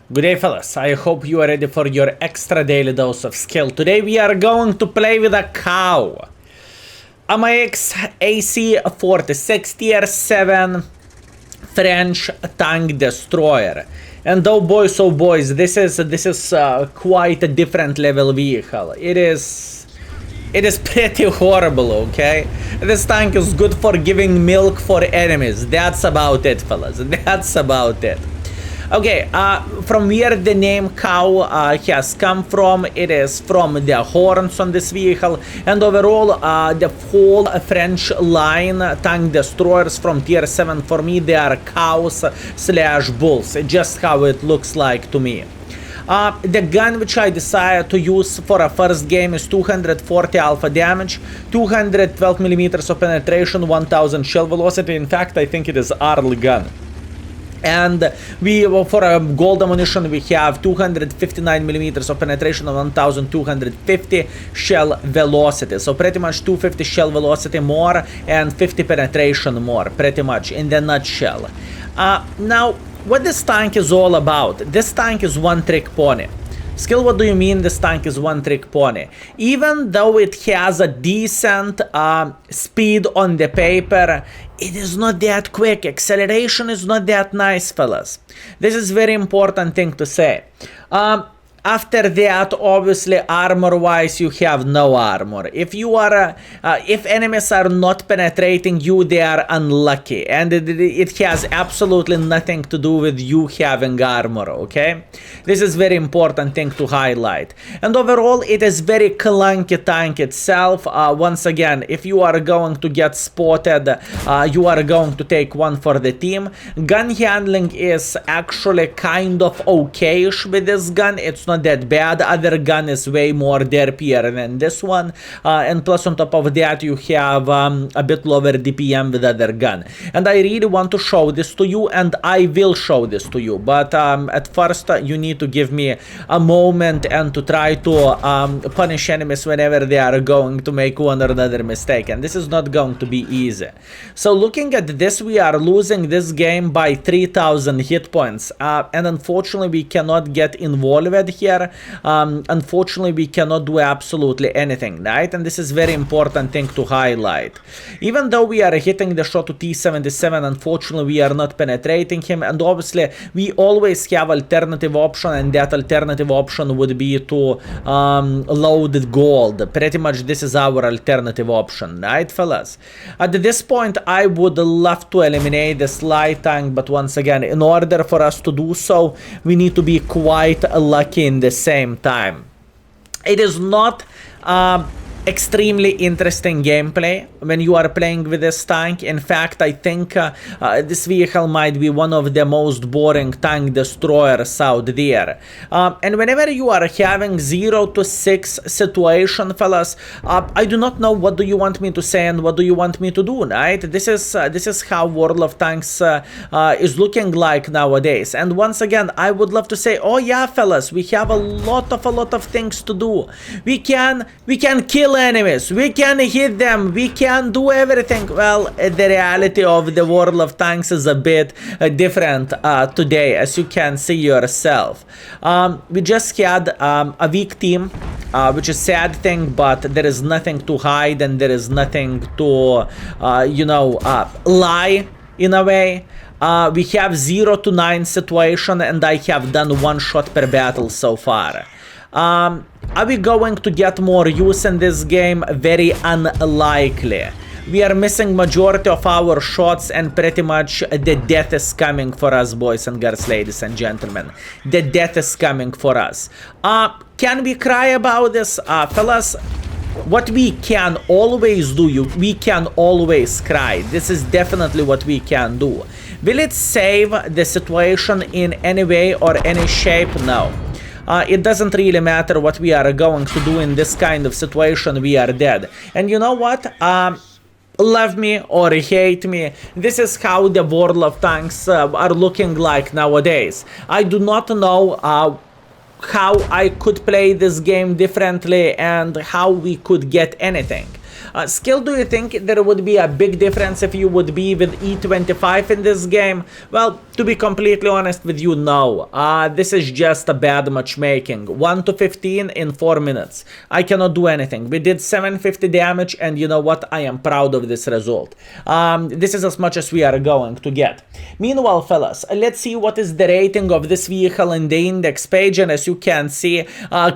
Good day, fellas. I hope you are ready for your extra daily dose of skill. Today we are going to play with a cow. AMX AC 46 tier 7 French tank destroyer. And oh boys, this is quite a different level vehicle. It is pretty horrible, okay? This tank is good for giving milk for enemies. That's about it, fellas. That's about it. Okay, from where the name cow has come from, it is from the horns on this vehicle, and overall the whole French line tank destroyers from tier 7, for me they are cows slash bulls, just how it looks like to me. The gun which I decided to use for a first game is 240 alpha damage, 212 millimeters of penetration, 1000 shell velocity. In fact, I think it is Arl gun. And for a gold ammunition we have 259 millimeters of penetration and 1250 shell velocity. So pretty much 250 shell velocity more and 50 penetration more, pretty much in the nutshell. Now, what this tank is all about? This tank is one trick pony. Skill, what do you mean this tank is one trick pony? Even though it has a decent speed on the paper, it is not that quick. Acceleration is not that nice, fellas. This is very important thing to say. After that, obviously, armor-wise, you have no armor. If you are, if enemies are not penetrating you, they are unlucky, and it has absolutely nothing to do with you having armor. Okay, this is very important thing to highlight. And overall, it is very clunky tank itself. Once again, if you are going to get spotted, you are going to take one for the team. Gun handling is actually kind of okay-ish with this gun. It's not that bad. Other gun is way more derpier than this one, and plus on top of that you have a bit lower DPM with other gun. And I really want to show this to you, and I will show this to you, but at first you need to give me a moment and to try to punish enemies whenever they are going to make one or another mistake, and this is not going to be easy. So looking at this, we are losing this game by 3000 hit points, and unfortunately we cannot get involved here. Unfortunately, we cannot do absolutely anything, right? And this is very important thing to highlight. Even though we are hitting the shot to T77, unfortunately, we are not penetrating him. And obviously, we always have alternative option, and that alternative option would be to load gold. Pretty much, this is our alternative option, right, fellas? At this point, I would love to eliminate this light tank, but once again, in order for us to do so, we need to be quite lucky in the same time. It is not extremely interesting gameplay when you are playing with this tank. In fact, I think this vehicle might be one of the most boring tank destroyers out there. And whenever you are having 0 to 6 situation, fellas, I do not know what do you want me to say and what do you want me to do, right? This is how World of Tanks is looking like nowadays. And once again, I would love to say, oh yeah, fellas, we have a lot of things to do. We can kill enemies, we can hit them, we can do everything. Well, the reality of the World of Tanks is a bit different today, as you can see yourself. We just had a weak team, which is a sad thing, but there is nothing to hide and there is nothing to, lie in a way. We have 0 to 9 situation, and I have done 1 shot per battle so far. Are we going to get more use in this game? Very unlikely. We are missing majority of our shots, and pretty much the death is coming for us, boys and girls, ladies and gentlemen. The death is coming for us. Can we cry about this? Fellas, what we can always do, we can always cry. This is definitely what we can do. Will it save the situation in any way or any shape? No. It doesn't really matter what we are going to do in this kind of situation, we are dead. And you know what? Love me or hate me, this is how the World of Tanks are looking like nowadays. I do not know how I could play this game differently and how we could get anything. Skill, do you think there would be a big difference if you would be with E25 in this game? Well, to be completely honest with you, no. This is just a bad matchmaking. 1 to 15 in 4 minutes. I cannot do anything. We did 750 damage, and you know what? I am proud of this result. This is as much as we are going to get. Meanwhile, fellas, let's see what is the rating of this vehicle in the index page, and as you can see,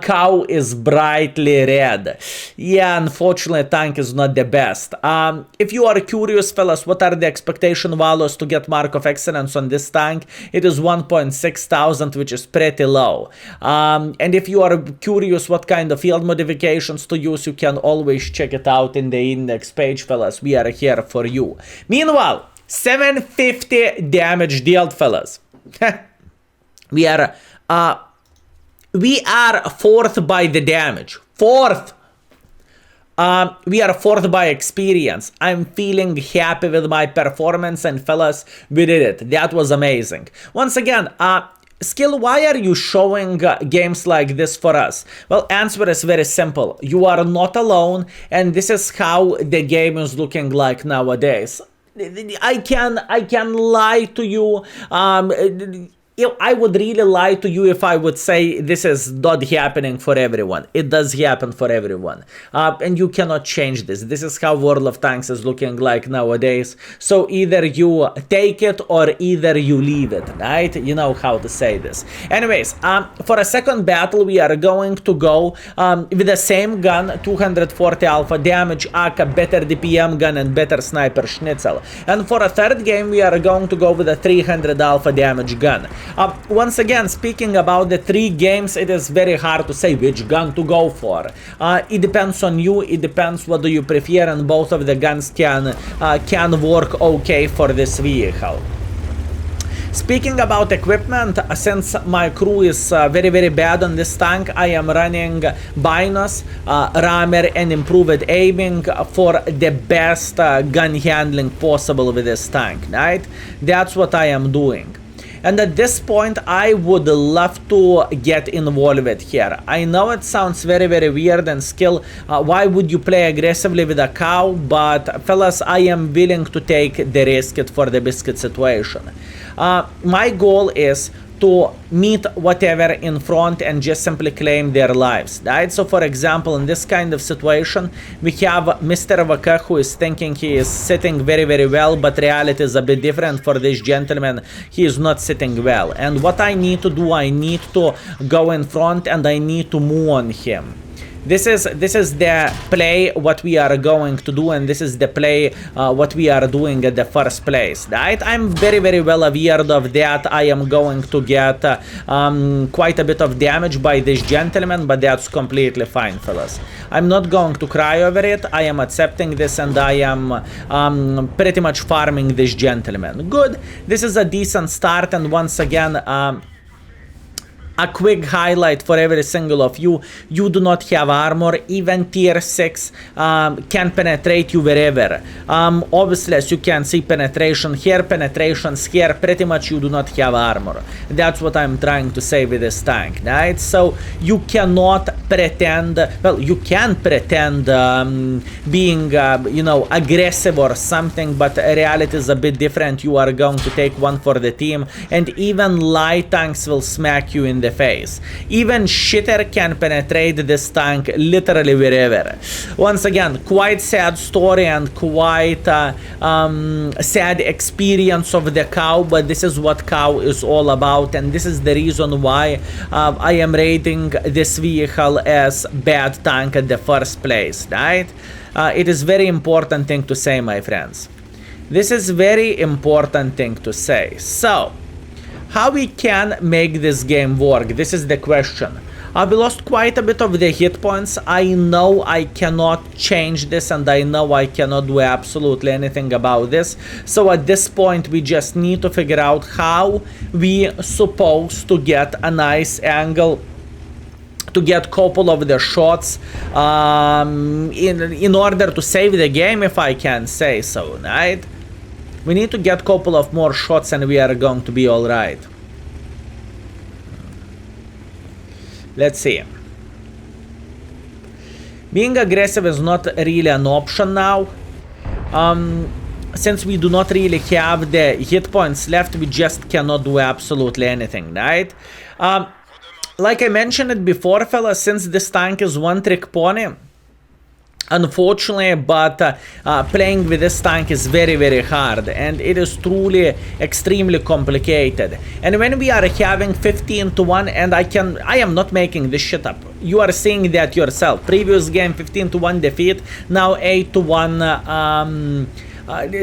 cow is brightly red. Yeah, unfortunately, tank is not the best. If you are curious, fellas, what are the expectation values to get Mark of Excellence on this tank? It is 1.6 thousand, which is pretty low. And if you are curious what kind of field modifications to use, you can always check it out in the index page, fellas. We are here for you. Meanwhile, 750 damage dealt, fellas. We are fourth by the damage. Fourth. We are fourth by experience. I'm feeling happy with my performance, and fellas, we did it. That was amazing. Once again, Skill, why are you showing games like this for us? Well, answer is very simple. You are not alone, and this is how the game is looking like nowadays. I can lie to you. I would really lie to you if I would say this is not happening for everyone. It does happen for everyone. And you cannot change this. This is how World of Tanks is looking like nowadays. So either you take it or either you leave it, right? You know how to say this. Anyways, for a second battle, we are going to go with the same gun, 240 alpha damage, AK, better DPM gun, and better sniper schnitzel. And for a third game, we are going to go with a 300 alpha damage gun. Once again, speaking about the 3 games, it is very hard to say which gun to go for. It depends on you, it depends what do you prefer, and both of the guns can work okay for this vehicle. Speaking about equipment, since my crew is very bad on this tank, I am running binos, rammer, and improved aiming for the best gun handling possible with this tank, right? That's what I am doing. And at this point, I would love to get involved here. I know it sounds very weird, and Skill, why would you play aggressively with a cow? But fellas, I am willing to take the risk for the biscuit situation. My goal is to meet whatever in front and just simply claim their lives, right? So for example, in this kind of situation, we have Mr. Vaka, who is thinking he is sitting very well, but reality is a bit different for this gentleman. He is not sitting well. And what I need to do, I need to go in front and I need to move on him. This is the play what we are going to do, and this is the play what we are doing at the first place, right? I'm very well aware of that. I am going to get quite a bit of damage by this gentleman, but that's completely fine, fellas. I'm not going to cry over it. I am accepting this, and I am pretty much farming this gentleman. Good. This is a decent start, and once again, a quick highlight for every single of you. You do not have armor. Even tier 6 can penetrate you wherever. Obviously, as you can see, penetration here, penetrations here, pretty much you do not have armor. That's what I'm trying to say with this tank, right? So you cannot pretend, well, you can pretend being, you know, aggressive or something, but reality is a bit different. You are going to take one for the team, and even light tanks will smack you in the face. Even shitter can penetrate this tank literally wherever. Once again, quite sad story and quite sad experience of the cow, but this is what cow is all about, and this is the reason why I am rating this vehicle as bad tank at the first place, right? It is very important thing to say, my friends. This is very important thing to say. So how we can make this game work? This is the question. We lost quite a bit of the hit points. I know I cannot change this, and I know I cannot do absolutely anything about this. So at this point, we just need to figure out how we supposed to get a nice angle to get couple of the shots in order to save the game, if I can say so, right? We need to get couple of more shots and we are going to be alright. Let's see. Being aggressive is not really an option now. Since we do not really have the hit points left, we just cannot do absolutely anything, right? Like I mentioned it before, fellas, since this tank is one-trick pony, unfortunately, but playing with this tank is very, very hard, and it is truly extremely complicated. And when we are having 15 to 1, and I am not making this shit up, you are seeing that yourself. Previous game 15 to 1 defeat, now 8 to 1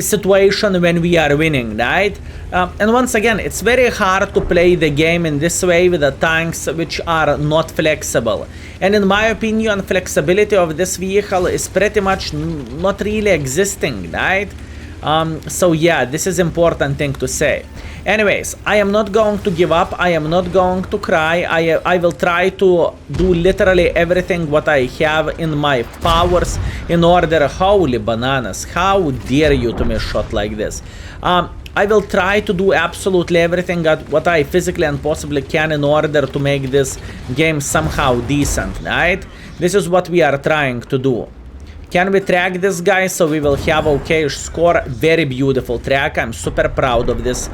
situation when we are winning, right? And once again, it's very hard to play the game in this way with the tanks which are not flexible. And in my opinion, flexibility of this vehicle is pretty much not really existing, right? So yeah, this is important thing to say. Anyways, I am not going to give up. I am not going to cry. I will try to do literally everything what I have in my powers in order. Holy bananas, how dare you to miss shot like this. I will try to do absolutely everything what I physically and possibly can in order to make this game somehow decent, right? This is what we are trying to do. Can we track this guy so we will have okay score? Very beautiful track. I'm super proud of this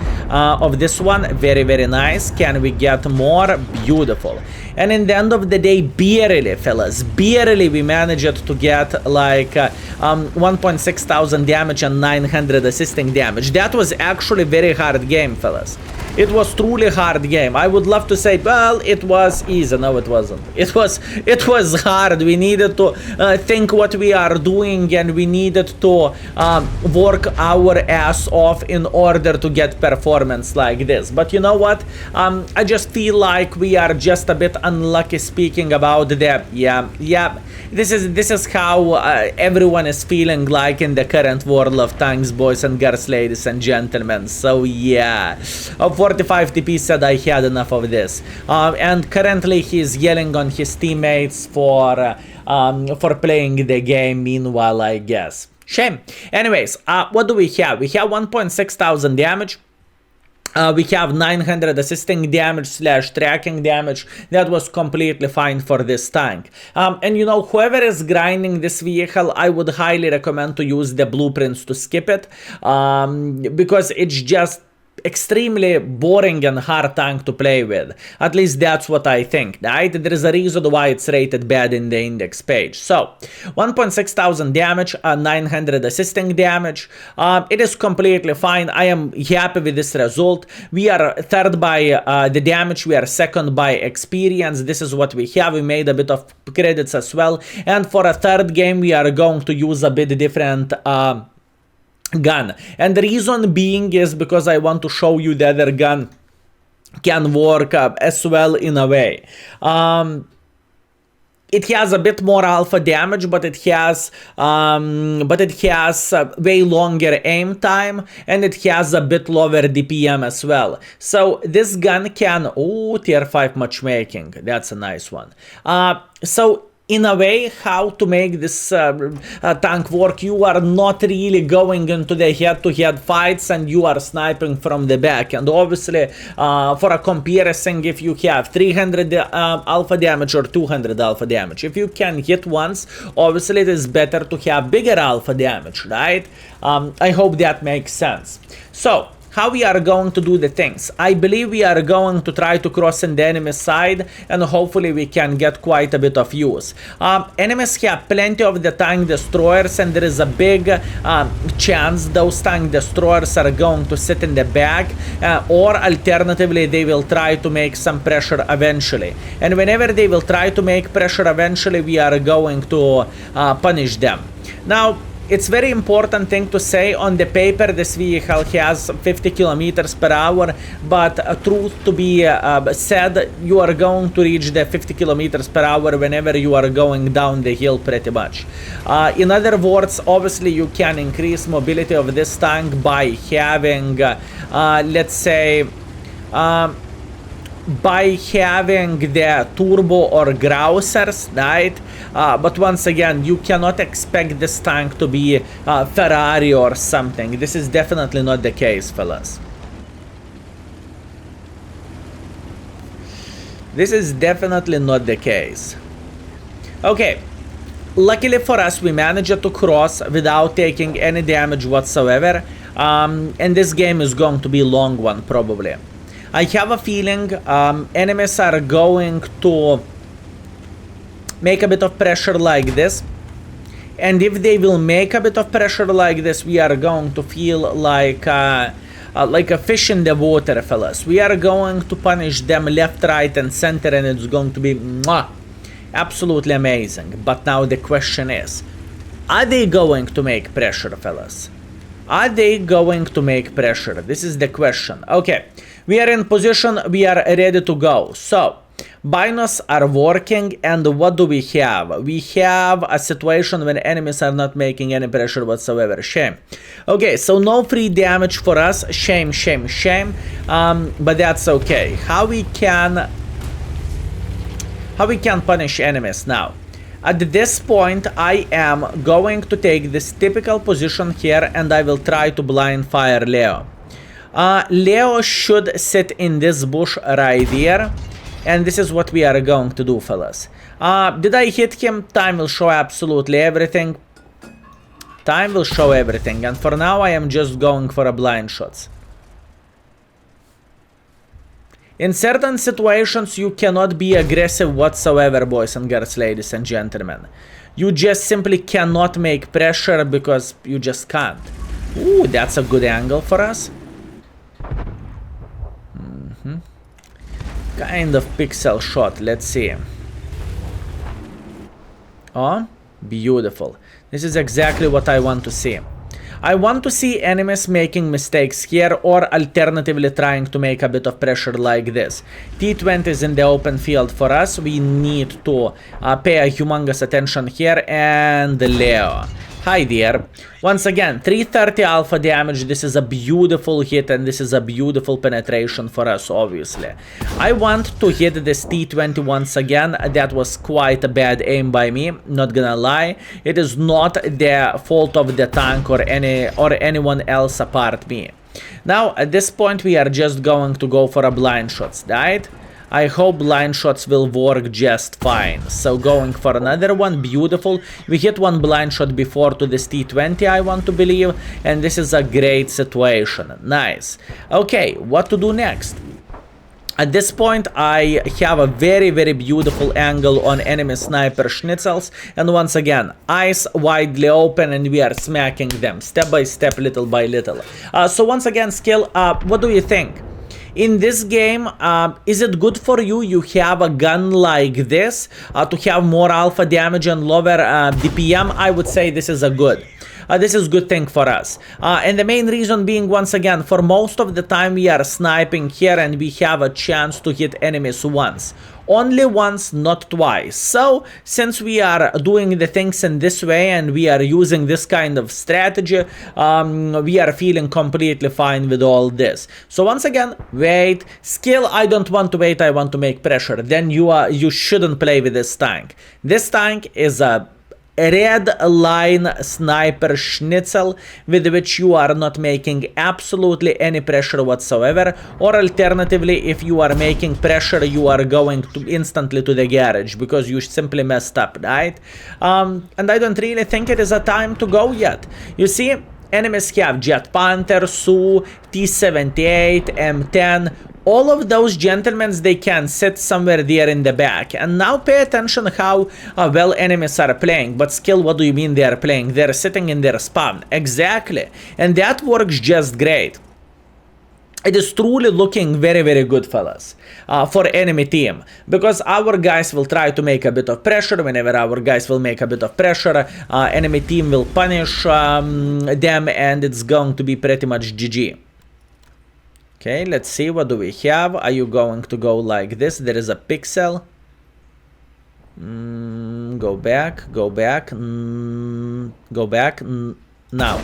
one. Very, very nice. Can we get more? Beautiful. And in the end of the day, barely, fellas, barely we managed to get like 1.6 thousand damage and 900 assisting damage. That was actually very hard game, fellas. It was truly hard game. I would love to say, well, it was easy. No, it wasn't. It was hard. We needed to think what we are doing, and we needed to work our ass off in order to get performance like this. But you know what? I just feel like we are just a bit unlucky speaking about the yeah. This is how everyone is feeling like in the current world of tanks, boys and girls, ladies and gentlemen. So yeah, 45 TP said I had enough of this, and currently he's yelling on his teammates for playing the game. Meanwhile, I guess shame. Anyways, what do we have? We have 1.6 thousand damage. We have 900 assisting damage / tracking damage. That was completely fine for this tank. And you know, whoever is grinding this vehicle, I would highly recommend to use the blueprints to skip it, because it's just extremely boring and hard tank to play with. At least that's what I think, right? There is a reason why it's rated bad in the index page. So 1.6 thousand damage, 900 assisting damage. It is completely fine. I am happy with this result. We are third by the damage. We are second by experience. This is what we have. We made a bit of credits as well. And for a third game, we are going to use a bit different gun, and the reason being is because I want to show you the other gun can work as well in a way. It has a bit more alpha damage, but it has way longer aim time, and it has a bit lower DPM as well. So this gun can, oh, tier 5 matchmaking, that's a nice one. So in a way, how to make this tank work, you are not really going into the head-to-head fights, and you are sniping from the back. And obviously, for a comparison, if you have 300 alpha damage or 200 alpha damage, if you can hit once, obviously it is better to have bigger alpha damage, right? I hope that makes sense. So how we are going to do the things? I believe we are going to try to cross in the enemy side, and hopefully we can get quite a bit of use. Enemies have plenty of the tank destroyers, and there is a big chance those tank destroyers are going to sit in the back, or alternatively they will try to make some pressure eventually. And whenever they will try to make pressure eventually, we are going to punish them. Now, it's very important thing to say, on the paper this vehicle has 50 kilometers per hour, but truth to be said, you are going to reach the 50 kilometers per hour whenever you are going down the hill pretty much. In other words, obviously you can increase mobility of this tank by having, let's say, by having the turbo or grousers, right? But once again, you cannot expect this tank to be Ferrari or something. This is definitely not the case, fellas. This is definitely not the case. Okay, Luckily for us, we managed to cross without taking any damage whatsoever. And this game is going to be a long one, probably. I have a feeling enemies are going to make a bit of pressure like this. And if they will make a bit of pressure like this, we are going to feel like a fish in the water, fellas. We are going to punish them left, right, and center, and it's going to be mwah, absolutely amazing. But now the question is, are they going to make pressure, fellas? Are they going to make pressure? This is the question. Okay, we are in position, we are ready to go. So, binos are working, and what do we have? We have a situation when enemies are not making any pressure whatsoever. Shame. Okay, so no free damage for us. Shame, shame, shame. But that's okay. How we can punish enemies now? At this point, I am going to take this typical position here, and I will try to blind fire Leo. Leo should sit in this bush right here. And this is what we are going to do, fellas. Did I hit him? Time will show absolutely everything. Time will show everything. And for now, I am just going for a blind shots. In certain situations, you cannot be aggressive whatsoever, boys and girls, ladies and gentlemen. You just simply cannot make pressure because you just can't. Ooh, that's a good angle for us. Kind of pixel shot, let's see. Oh, beautiful. This is exactly what I want to see. I want to see enemies making mistakes here, or alternatively trying to make a bit of pressure like this. T20 is in the open field for us. We need to pay a humongous attention here. And Leo. Hi there. Once again, 330 alpha damage. This is a beautiful hit, and this is a beautiful penetration for us, obviously. I want to hit this T20 once again. That was quite a bad aim by me, not gonna lie. It is not the fault of the tank or anyone else apart me. Now, at this point, we are just going to go for a blind shots, right? I hope blind shots will work just fine. So going for another one, beautiful. We hit one blind shot before to this T20, I want to believe, and this is a great situation. Nice. Okay, what to do next? At this point, I have a very, very beautiful angle on enemy sniper schnitzels, and once again, eyes widely open, and we are smacking them step by step, little by little. So once again, Skill, what do you think? In this game, is it good for you? You have a gun like this to have more alpha damage and lower DPM. I would say this is a good. This is a good thing for us. And the main reason being, once again, for most of the time we are sniping here and we have a chance to hit enemies once. Only once, not twice. So, since we are doing the things in this way and we are using this kind of strategy, we are feeling completely fine with all this. So once again, wait. Skill, I don't want to wait, I want to make pressure. Then you shouldn't play with this tank. This tank is a red line sniper schnitzel with which you are not making absolutely any pressure whatsoever, or alternatively, if you are making pressure, you are going to instantly to the garage because you simply messed up, right? And I don't really think it is a time to go yet. You see, enemies have Jet Panther, Su, T-78, M10. All of those gentlemen, they can sit somewhere there in the back. And now pay attention how well enemies are playing. But Skill, what do you mean they are playing? They're sitting in their spawn. Exactly. And that works just great. It is truly looking very, very good, fellas, for enemy team. Because our guys will try to make a bit of pressure. Whenever our guys will make a bit of pressure, enemy team will punish them, and it's going to be pretty much GG. Okay, let's see, what do we have? Are you going to go like this? There is a pixel. Go back, go back, go back, now.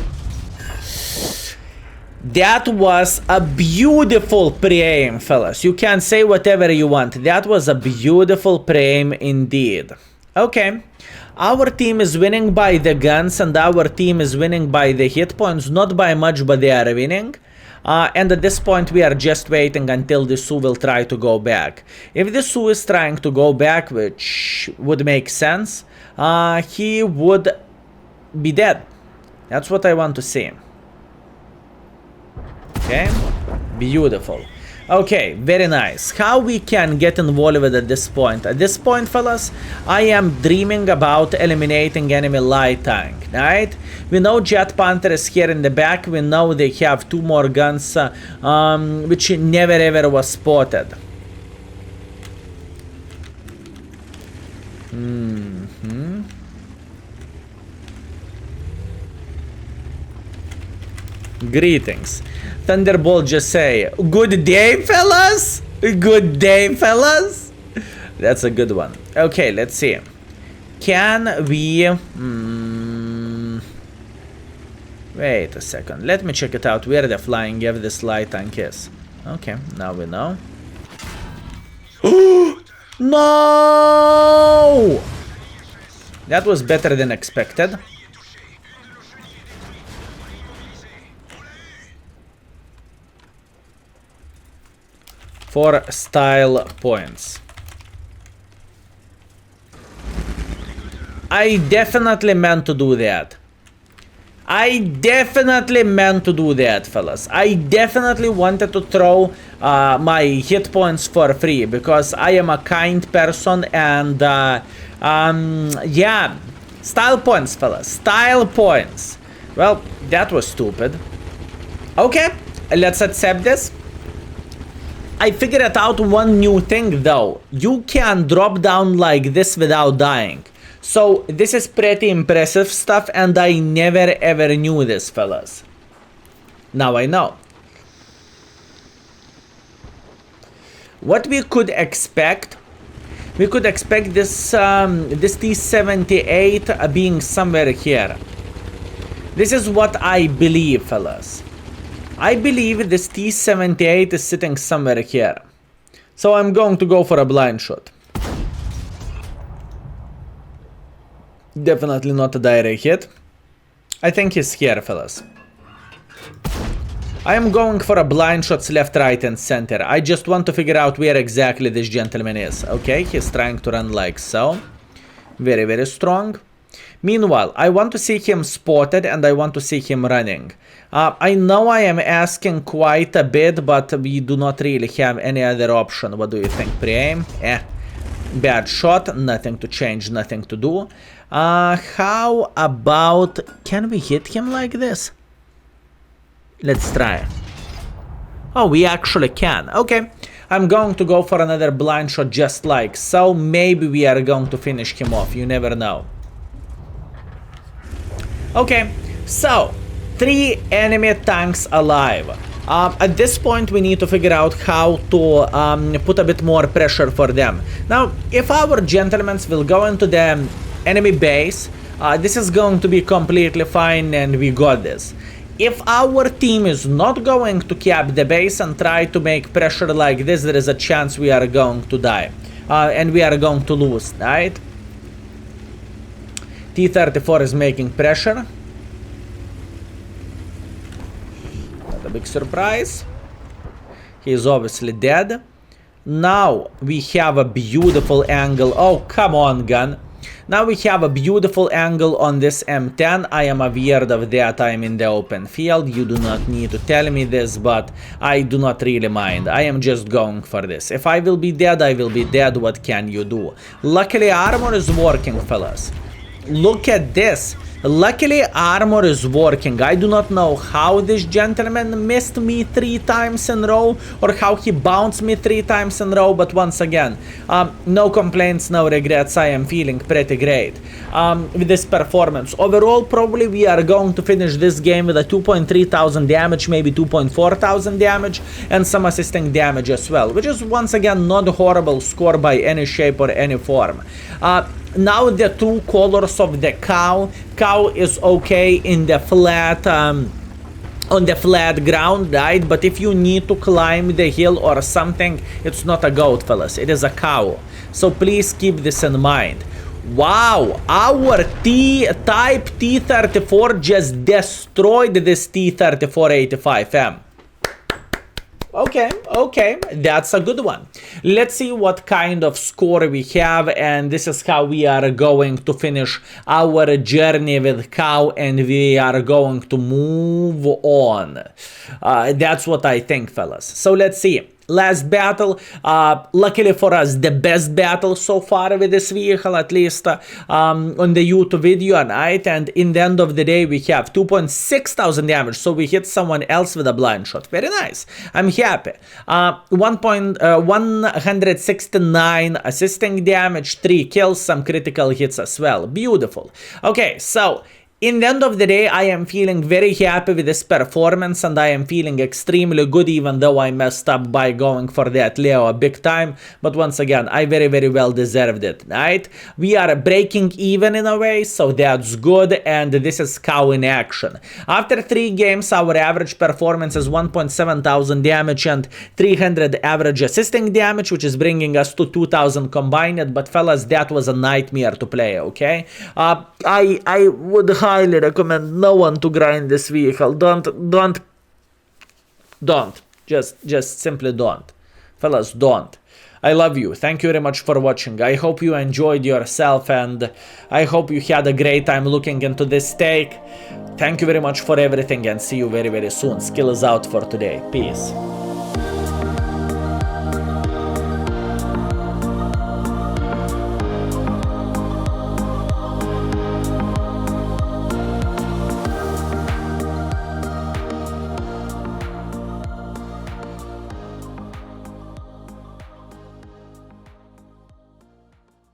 That was a beautiful pre-aim, fellas. You can say whatever you want. That was a beautiful pre-aim indeed. Okay. Our team is winning by the guns, and our team is winning by the hit points. Not by much, but they are winning. And at this point, we are just waiting until the Su will try to go back. If the Su is trying to go back, which would make sense, he would be dead. That's what I want to see. Okay, beautiful. Okay, very nice. How we can get involved at this point? At this point, fellas, I am dreaming about eliminating enemy light tank, right? We know Jet Panther is here in the back. We know they have 2 more guns, which never ever was spotted. Greetings. Thunderbolt just say, good day, fellas? Good day, fellas? That's a good one. Okay, let's see. Can we... wait a second. Let me check it out where the flying of this light tank is. Okay, now we know. No! That was better than expected. For style points. I definitely meant to do that. I definitely meant to do that, fellas. I definitely wanted to throw my hit points for free because I am a kind person and yeah, style points, fellas. Style points. Well, that was stupid. Okay, let's accept this. I figured out one new thing though. You can drop down like this without dying. So this is pretty impressive stuff and I never ever knew this, fellas. Now I know. What we could expect? We could expect this this T-78 being somewhere here. This is what I believe, fellas. I believe this T-78 is sitting somewhere here. So I'm going to go for a blind shot. Definitely not a direct hit. I think he's here, fellas. I am going for a blind shots left, right, and center. I just want to figure out where exactly this gentleman is. Okay, he's trying to run like so. Very, very strong. Meanwhile, I want to see him spotted and I want to see him running. I know I am asking quite a bit, but we do not really have any other option. What do you think? Pre-aim? Bad shot. Nothing to change, nothing to do. How about... Can we hit him like this? Let's try. Oh, we actually can. Okay. I'm going to go for another blind shot just like so. Maybe we are going to finish him off. You never know. Okay. So, 3 enemy tanks alive. At this point, we need to figure out how to put a bit more pressure for them. Now, if our gentlemen will go into the enemy base, this is going to be completely fine and we got this. If our team is not going to cap the base and try to make pressure like this, there is a chance we are going to die. And we are going to lose, right? T-34 is making pressure. Not a big surprise. He is obviously dead. Now we have a beautiful angle. Oh, come on, gun. Now we have a beautiful angle on this M10. I am aware of that. I am in the open field. You do not need to tell me this, but I do not really mind. I am just going for this. If I will be dead, I will be dead. What can you do? Luckily, armor is working, fellas. Look at this. Luckily, armor is working. I do not know how this gentleman missed me 3 times in a row or how he bounced me 3 times in a row, but once again, no complaints, no regrets. I am feeling pretty great with this performance. Overall, probably we are going to finish this game with a 2,300 damage, maybe 2,400 damage, and some assisting damage as well, which is once again not a horrible score by any shape or any form. Now the 2 colors of the cow. Cow is okay in the flat, on the flat ground, right? But if you need to climb the hill or something, it's not a goat, fellas. It is a cow. So please keep this in mind. Wow, our T-Type T-34 just destroyed this T-34-85M. Okay, that's a good one. Let's see what kind of score we have, and this is how we are going to finish our journey with cow, and we are going to move on. That's what I think, fellas. So let's see. Last battle, luckily for us, the best battle so far with this vehicle, at least on the YouTube video, right? And in the end of the day, we have 2.6 thousand damage, so we hit someone else with a blind shot. Very nice. I'm happy. 169 assisting damage, 3 kills, some critical hits as well. Beautiful. Okay, so in the end of the day, I am feeling very happy with this performance, and I am feeling extremely good, even though I messed up by going for that Leo big time. But once again, I very, very well deserved it, right? We are breaking even in a way, so that's good, and this is cow in action. After 3 games, our average performance is 1.7 thousand damage and 300 average assisting damage, which is bringing us to 2,000 combined. But fellas, that was a nightmare to play, okay? I would highly recommend no one to grind this vehicle. Don't. Just simply don't. Fellas, don't. I love you. Thank you very much for watching. I hope you enjoyed yourself, and I hope you had a great time looking into this take. Thank you very much for everything, and see you very, very soon. Skill is out for today. Peace.